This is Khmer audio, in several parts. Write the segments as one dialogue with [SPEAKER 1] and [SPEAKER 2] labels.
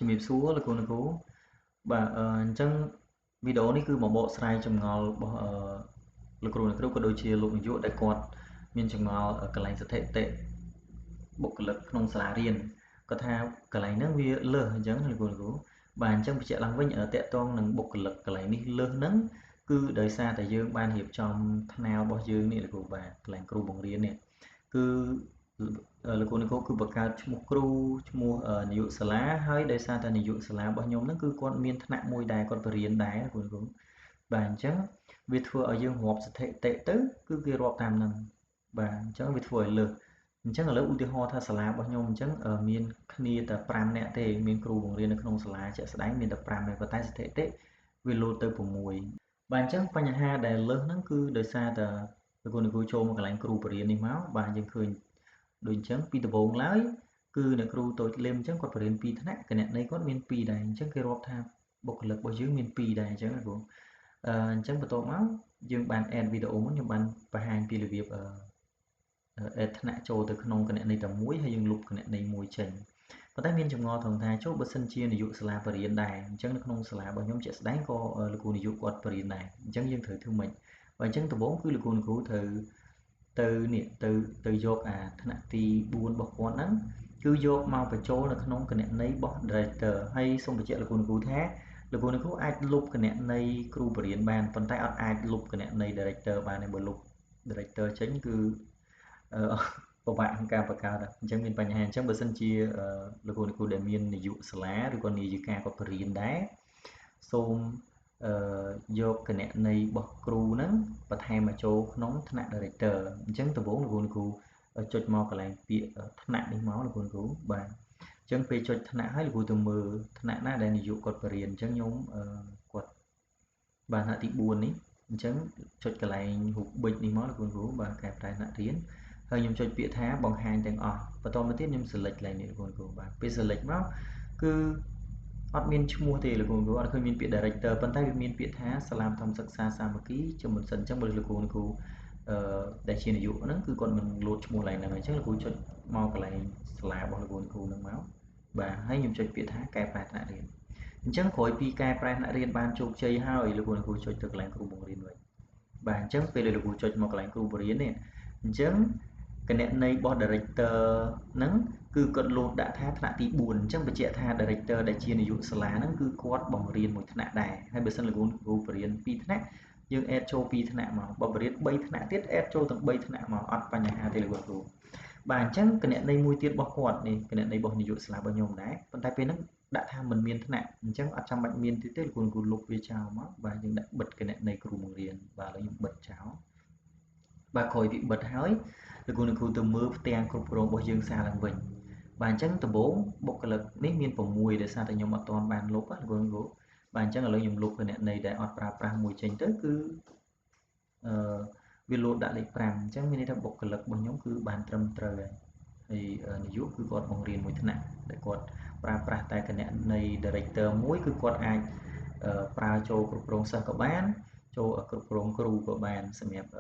[SPEAKER 1] ជំរាបសួរលោកគ្រូបាទអញ្ចឹងវីដេអូនេះគឺមកបកស្រាយចម្ងល់របស់លោកគ្រូក៏ដូចជាលោកនាយកដែលគាត់មានចម្ងល់កន្លែងស្ថិតិបុគ្គលិកក្នុងសាលារៀនគាត់ថាកន្លែងហ្នឹងវាលើសអញ្ចឹងលោកគ្រូបាទអញ្ចឹងបញ្ជាក់ឡើងវិញតកតងនឹងបុគ្គលិកកន្លែងនេះលើសហ្នឹងគឺដោយសារតែយើងបានរៀបចំថ្នាលរបស់យើងនេះលោកគ្រូបាទកន្លែងគ្រូបង្រៀននេះគឺលោកគ្រូគឺបង្កើតឈ្មោះគ្រូឈ្មោះនាយកសាលាហើយដោយសារតែនាយកសាលារបស់ខ្ញុំហ្នឹងគឺគាត់មានថ្នាក់មួយដែរគាត់បរៀនដែរលោកគ្រូបាទអញ្ចឹងវាធ្វើឲ្យយើងរាប់ស្ថិតិទៅគឺគេរាប់តាមហ្នឹងបាទអញ្ចឹងវាធ្វើឲ្យលើសអញ្ចឹងឥឡូវឧទាហរណ៍ថាសាលារបស់ខ្ញុំអញ្ចឹងមានគ្នាតែ5នាក់ទេមានគ្រូបង្រៀននៅក្នុងសាលាជាក់ស្ដែងមានតែ5នាក់ប៉ុន្តែស្ថិតិវាលោតទៅ6បាទអញ្ចឹងបញ្ហាដែលលើសហ្នឹងគឺដោយសារតែលោកគ្រូចូលមកកន្លែងគ្រូបរៀននេះមកបាទយើងឃើញដូចអញ្ចឹងពីដំបូងឡើយគឺអ្នកគ្រូតូចលេមអញ្ចឹងគាត់បរៀន2ថ្នាក់គណនេយ្យគាត់មាន2ដែរអញ្ចឹងគេរាប់ថាបុគ្គលិករបស់យើងមាន2ដែរអញ្ចឹងណាគ្រូអញ្ចឹងបន្ទាប់មកយើងបាន add វីដេអូមកខ្ញុំបានបង្ហាញពីរបៀបadd ថ្នាក់ចូលទៅក្នុងគណនេយ្យតែមួយហើយយើងលុបគណនេយ្យមួយចេញប៉ុន្តែមានចម្ងល់ត្រង់ថាចុះបើសិនជានាយកសាលាបរៀនដែរអញ្ចឹងនៅក្នុងសាលារបស់ខ្ញុំជាក់ស្ដែងក៏លោកគ្រូនាយកគាត់បរៀនដែរអញ្ចឹងយើងត្រូវធ្វើម៉េចបើអញ្ចឹងដំបូងគឺលោកគ្រូត្រូវទៅយកអាថ្នាក់ទី4របស់គាត់ហ្នឹងគឺយកមកបញ្ចូលនៅក្នុងគណនេយ្យរបស់ director ហើយសូមបញ្ជាក់លោកគ្រូថាលោកគ្រូអាចលុបគណនេយ្យគ្រូបរៀនបានប៉ុន្តែអត់អាចលុបគណនេយ្យ director បានទេបើលុប director ចេញគឺពិបាកក្នុងការបង្កើតអញ្ចឹងមានបញ្ហាអញ្ចឹងបើសិនជាលោកគ្រូដែលមាននាយកសាលាឬក៏នាយិកាគាត់បរៀនដែរសូមយកគណនេយ្យរបស់គ្រូហ្នឹងបន្ថែមមកចូលក្នុងថ្នាក់ director អញ្ចឹងដំបូងលោកគ្រូចុចមកកន្លែងពាក្យថ្នាក់នេះមកលោកគ្រូបាទអញ្ចឹងពេលចុចថ្នាក់ហើយលោកគ្រូទៅមើលថ្នាក់ណាដែលនាយកគាត់បរៀនអញ្ចឹងខ្ញុំគាត់បាទថ្នាក់ទី4នេះអញ្ចឹងចុចកន្លែងរូបប៊ិចនេះមកលោកគ្រូបាទកែប្រែថ្នាក់រៀនហើយខ្ញុំចុចពាក្យថាបង្ហាញទាំងអស់បន្តមកទៀតខ្ញុំ select កន្លែងនេះលោកគ្រូបាទពេល select មកគឺអត់មានឈ្មោះទេលោកគ្រូអត់ឃើញមានពាក្យ director ប៉ុន្តែវាមានពាក្យថាសាលាបឋមសិក្សាសាមគ្គីជំនុនសិនអញ្ចឹងបើលោកគ្រូដែលជានាយកហ្នឹងគឺគាត់មិនលោតឈ្មោះកន្លែងហ្នឹងអញ្ចឹងលោកគ្រូចុចមកកន្លែងសាលារបស់លោកគ្រូហ្នឹងមកបាទហើយខ្ញុំចុចពាក្យថាកែប្រែថ្នាក់រៀនអញ្ចឹងក្រោយពីកែប្រែថ្នាក់រៀនបានជោគជ័យហើយលោកគ្រូចុចទៅកន្លែងគ្រូបង្រៀនវិញបាទអញ្ចឹងពេលលោកគ្រូចុចមកកន្លែងគ្រូបង្រៀននេះអញ្ចឹងគណនេយ្យរបស់ director ហ្នឹងគឺគាត់លោតដាក់ថាថ្នាក់ទី4អញ្ចឹងបញ្ជាក់ថា director ដែលជានាយកសាលាហ្នឹងគឺគាត់បង្រៀនមួយថ្នាក់ដែរហើយបើសិនលោកគ្រូបង្រៀន2ថ្នាក់យើង add ចូល2ថ្នាក់មកបើបង្រៀន3ថ្នាក់ទៀត add ចូលទាំង3ថ្នាក់មកអត់បញ្ហាទេលោកគ្រូបាទអញ្ចឹងគណនេយ្យមួយទៀតរបស់គាត់នេះគណនេយ្យរបស់នាយកសាលារបស់ខ្ញុំដែរប៉ុន្តែពេលហ្នឹងដាក់ថាមិនមានថ្នាក់អញ្ចឹងអត់ចាំបាច់មានទៀតទេលោកគ្រូលុបវាចោលមកបាទយើងដាក់បិទគណនេយ្យគ្រូបង្រៀនបាទឥឡូវខ្ញុំបិទចោលបាទក្រោយពីបិទហើយលោកគ្រូទៅមើលផ្ទាំងគ្រប់គ្រងរបស់យើងសារឡើងវិញបាទអញ្ចឹងដំបូងបុគ្គលិកនេះមាន6ដោយសារតែខ្ញុំអត់ទាន់បានលុបលោកគ្រូបាទអញ្ចឹងឥឡូវខ្ញុំលុបគណនេយ្យដែលអត់ប្រើប្រាស់មួយចេញទៅគឺវាលោតដាក់លេខ5អញ្ចឹងមានន័យថាបុគ្គលិករបស់ខ្ញុំគឺបានត្រឹមត្រូវហើយនាយកគឺគាត់បង្រៀនមួយថ្នាក់ដែលគាត់ប្រើប្រាស់តែគណនេយ្យ director មួយគឺគាត់អាចប្រើចូលគ្រប់គ្រងសិស្សក៏បានចូលគ្រប់គ្រងគ្រូក៏បានសម្រាប់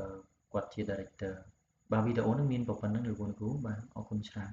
[SPEAKER 1] គាត់ជា director បាទវីដេអូនេះមានប៉ុណ្្នឹងលោកគ្រូបាទអរគុណច្រើន